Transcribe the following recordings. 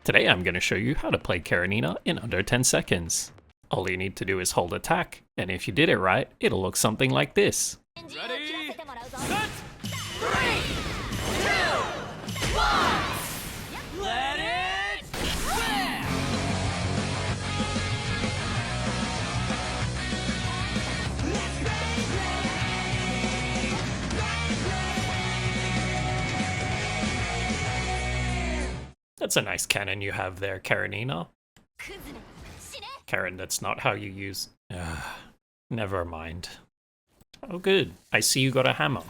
Today I'm going to show you how to play Karenina in under 10 seconds. All you need to do is hold attack, and if you did it right, it'll look something like this. Ready? Set! 3, 2, 1! Let it rip! That's a nice cannon you have there, Karenina. Karen, that's not how you use... never mind. Oh good, I see you got a hammer.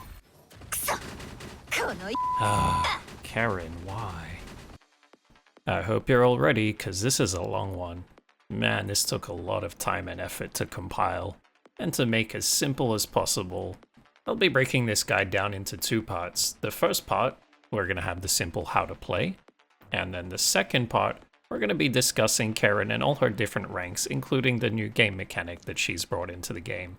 Karen, why? I hope you're all ready, cause this is a long one. Man, this took a lot of time and effort to compile, and to make as simple as possible. I'll be breaking this guide down into two parts. The first part, we're gonna have the simple how to play, and then the second part, we're going to be discussing Karen and all her different ranks, including the new game mechanic that she's brought into the game.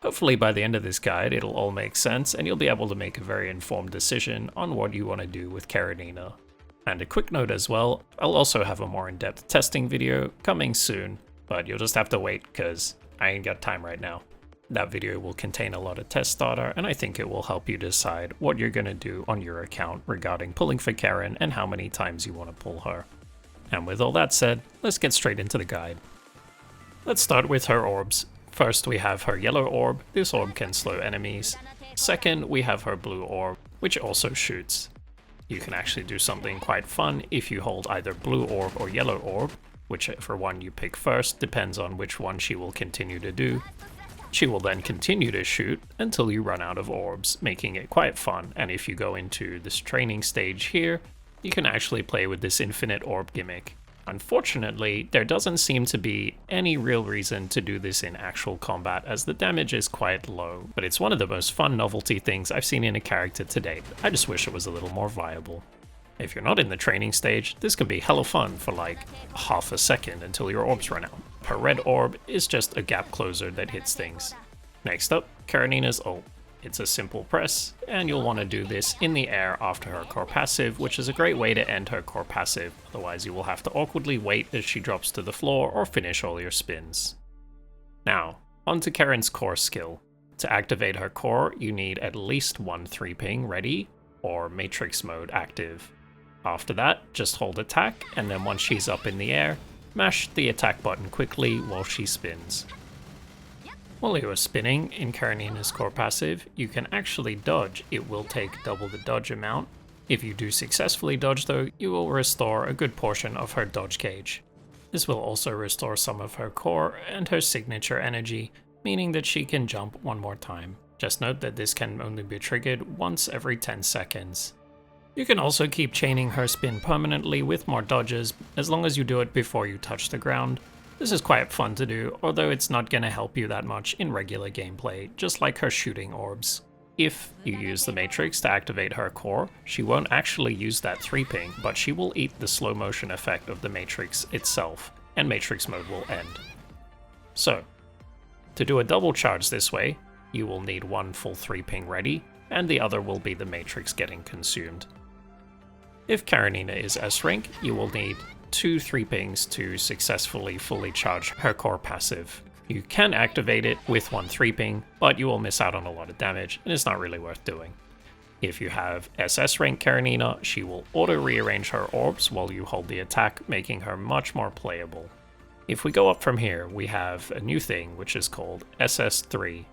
Hopefully by the end of this guide it'll all make sense and you'll be able to make a very informed decision on what you want to do with Karenina. And a quick note as well, I'll also have a more in-depth testing video coming soon, but you'll just have to wait because I ain't got time right now. That video will contain a lot of test data, and I think it will help you decide what you're going to do on your account regarding pulling for Karen and how many times you want to pull her. And with all that said, let's get straight into the guide. Let's start with her orbs. First we have her yellow orb, this orb can slow enemies. Second we have her blue orb, which also shoots. You can actually do something quite fun if you hold either blue orb or yellow orb, whichever one you pick first depends on which one she will continue to do. She will then continue to shoot until you run out of orbs, making it quite fun, and if you go into this training stage here, you can actually play with this infinite orb gimmick. Unfortunately, there doesn't seem to be any real reason to do this in actual combat as the damage is quite low, but it's one of the most fun novelty things I've seen in a character to date. I just wish it was a little more viable. If you're not in the training stage, this can be hella fun for like half a second until your orbs run out. Her red orb is just a gap closer that hits things. Next up, Karenina's ult. It's a simple press, and you'll want to do this in the air after her core passive, which is a great way to end her core passive, otherwise you will have to awkwardly wait as she drops to the floor or finish all your spins. Now, onto Karen's core skill. To activate her core, you need at least one 3-ping ready, or matrix mode active. After that, just hold attack, and then once she's up in the air, mash the attack button quickly while she spins. While you are spinning in Karenina's core passive, you can actually dodge. It will take double the dodge amount. If you do successfully dodge though, you will restore a good portion of her dodge gauge. This will also restore some of her core and her signature energy, meaning that she can jump one more time. Just note that this can only be triggered once every 10 seconds. You can also keep chaining her spin permanently with more dodges, as long as you do it before you touch the ground. This is quite fun to do, although it's not going to help you that much in regular gameplay, just like her shooting orbs. If you use the Matrix to activate her core, she won't actually use that 3-ping, but she will eat the slow motion effect of the Matrix itself, and Matrix mode will end. So, to do a double charge this way, you will need one full 3-ping ready, and the other will be the Matrix getting consumed. If Karenina is S rank, you will need 2 3-pings to successfully fully charge her core passive. You can activate it with one 3-ping, but you will miss out on a lot of damage, and it's not really worth doing. If you have SS rank Karenina, she will auto-rearrange her orbs while you hold the attack, making her much more playable. If we go up from here, we have a new thing which is called SS3.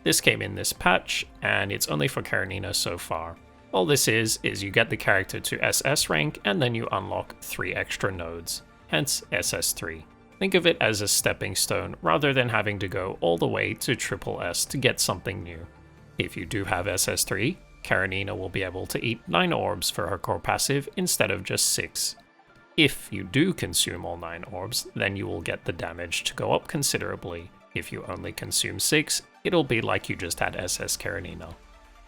This came in this patch, and it's only for Karenina so far. All this is you get the character to SS rank and then you unlock 3 extra nodes, hence SS3. Think of it as a stepping stone rather than having to go all the way to SS to get something new. If you do have SS3, Karenina will be able to eat 9 orbs for her core passive instead of just 6. If you do consume all 9 orbs, then you will get the damage to go up considerably. If you only consume 6, it'll be like you just had SS Karenina.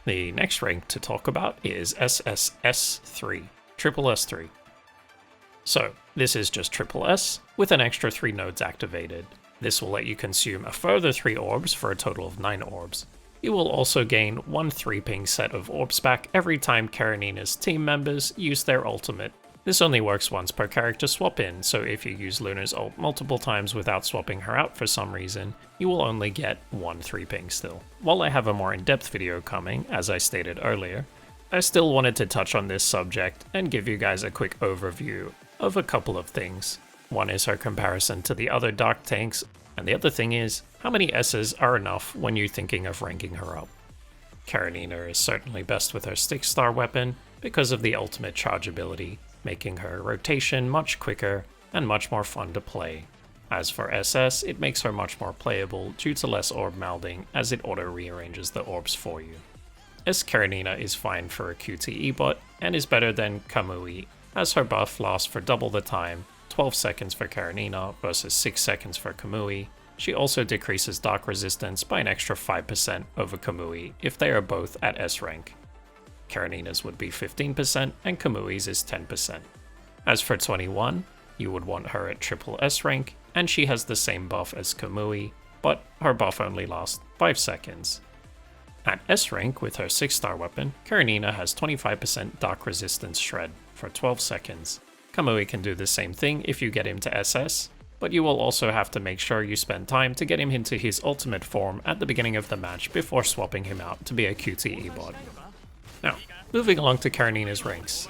The next rank to talk about is SSS3, SS3. So, this is just SS with an extra 3 nodes activated. This will let you consume a further 3 orbs for a total of 9 orbs. You will also gain one 3-ping set of orbs back every time Karenina's team members use their ultimate, This only works once per character swap in, so if you use Luna's ult multiple times without swapping her out for some reason, you will only get 1 3-ping still. While I have a more in-depth video coming, as I stated earlier, I still wanted to touch on this subject and give you guys a quick overview of a couple of things. One is her comparison to the other dark tanks, and the other thing is, how many S's are enough when you're thinking of ranking her up? Karenina is certainly best with her 6-star weapon because of the ultimate charge ability, making her rotation much quicker and much more fun to play. As for SS, it makes her much more playable due to less orb melding as it auto-rearranges the orbs for you. As Karenina is fine for a QTE bot and is better than Kamui, as her buff lasts for double the time, 12 seconds for Karenina versus 6 seconds for Kamui. She also decreases dark resistance by an extra 5% over Kamui if they are both at S rank. Karenina's would be 15% and Kamui's is 10%. As for 21, you would want her at triple S rank, and she has the same buff as Kamui, but her buff only lasts 5 seconds. At S rank with her 6-star weapon, Karenina has 25% dark resistance shred for 12 seconds. Kamui can do the same thing if you get him to SS, but you will also have to make sure you spend time to get him into his ultimate form at the beginning of the match before swapping him out to be a QTE bot. Now, moving along to Karenina's ranks.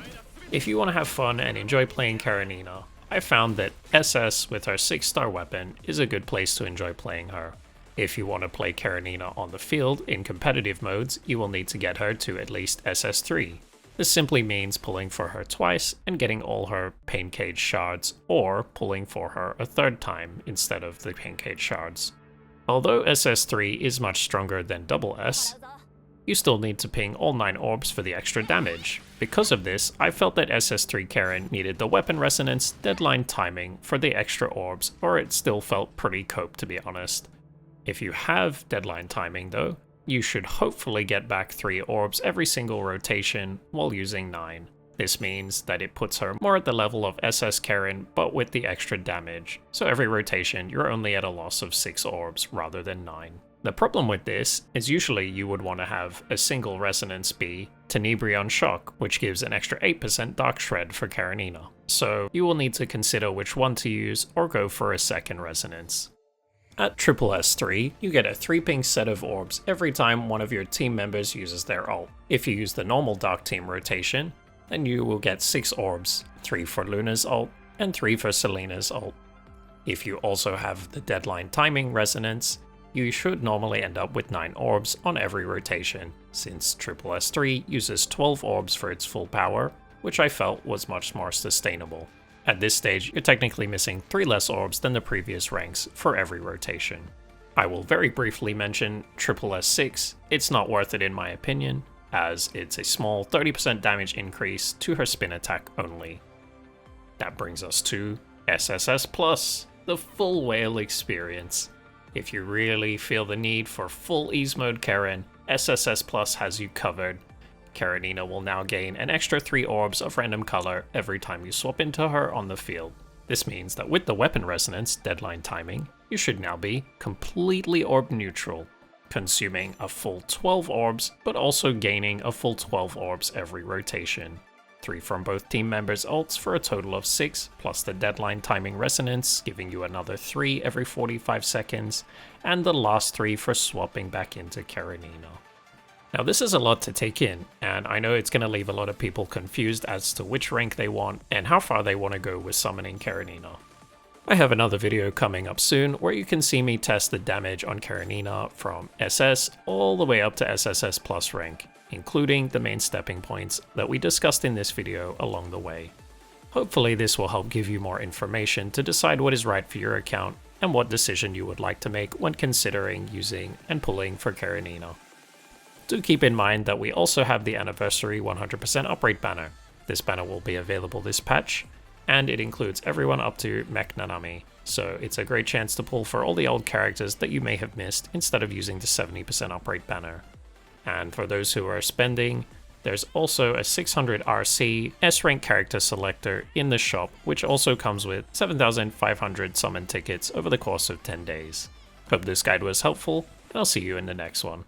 If you want to have fun and enjoy playing Karenina, I found that SS with her 6-star weapon is a good place to enjoy playing her. If you want to play Karenina on the field in competitive modes, you will need to get her to at least SS3. This simply means pulling for her twice and getting all her pain cage shards, or pulling for her a third time instead of the pain cage shards. Although SS3 is much stronger than double S, you still need to ping all 9 orbs for the extra damage. Because of this, I felt that SS3 Karen needed the weapon resonance, deadline timing for the extra orbs, or it still felt pretty cope to be honest. If you have deadline timing though, you should hopefully get back 3 orbs every single rotation while using 9. This means that it puts her more at the level of SS Karen but with the extra damage, so every rotation you're only at a loss of 6 orbs rather than 9. The problem with this is usually you would want to have a single resonance be Tenebrion Shock, which gives an extra 8% Dark Shred for Karenina, so you will need to consider which one to use or go for a second resonance. At triple S3, you get a 3-ping set of orbs every time one of your team members uses their ult. If you use the normal Dark Team rotation, then you will get 6 orbs, 3 for Luna's ult and 3 for Selena's ult. If you also have the deadline timing resonance, you should normally end up with 9 orbs on every rotation, since triple S3 uses 12 orbs for its full power, which I felt was much more sustainable. At this stage, you're technically missing 3 less orbs than the previous ranks for every rotation. I will very briefly mention triple S6, it's not worth it in my opinion, as it's a small 30% damage increase to her spin attack only. That brings us to SSS Plus, the full whale experience. If you really feel the need for full ease mode Karen, SSS Plus has you covered. Karenina will now gain an extra 3 orbs of random color every time you swap into her on the field. This means that with the weapon resonance deadline timing, you should now be completely orb neutral, consuming a full 12 orbs, but also gaining a full 12 orbs every rotation. 3 from both team members' ults for a total of 6, plus the deadline timing resonance, giving you another 3 every 45 seconds, and the last 3 for swapping back into Karenina. Now this is a lot to take in, and I know it's going to leave a lot of people confused as to which rank they want and how far they want to go with summoning Karenina. I have another video coming up soon where you can see me test the damage on Karenina from SS all the way up to SSS Plus rank, including the main stepping points that we discussed in this video along the way. Hopefully this will help give you more information to decide what is right for your account and what decision you would like to make when considering using and pulling for Karenina. Do keep in mind that we also have the anniversary 100% uprate banner. This banner will be available this patch, and it includes everyone up to Mech Nanami, so it's a great chance to pull for all the old characters that you may have missed instead of using the 70% uprate banner. And for those who are spending, there's also a 600 RC S-rank character selector in the shop, which also comes with 7,500 summon tickets over the course of 10 days. Hope this guide was helpful, and I'll see you in the next one.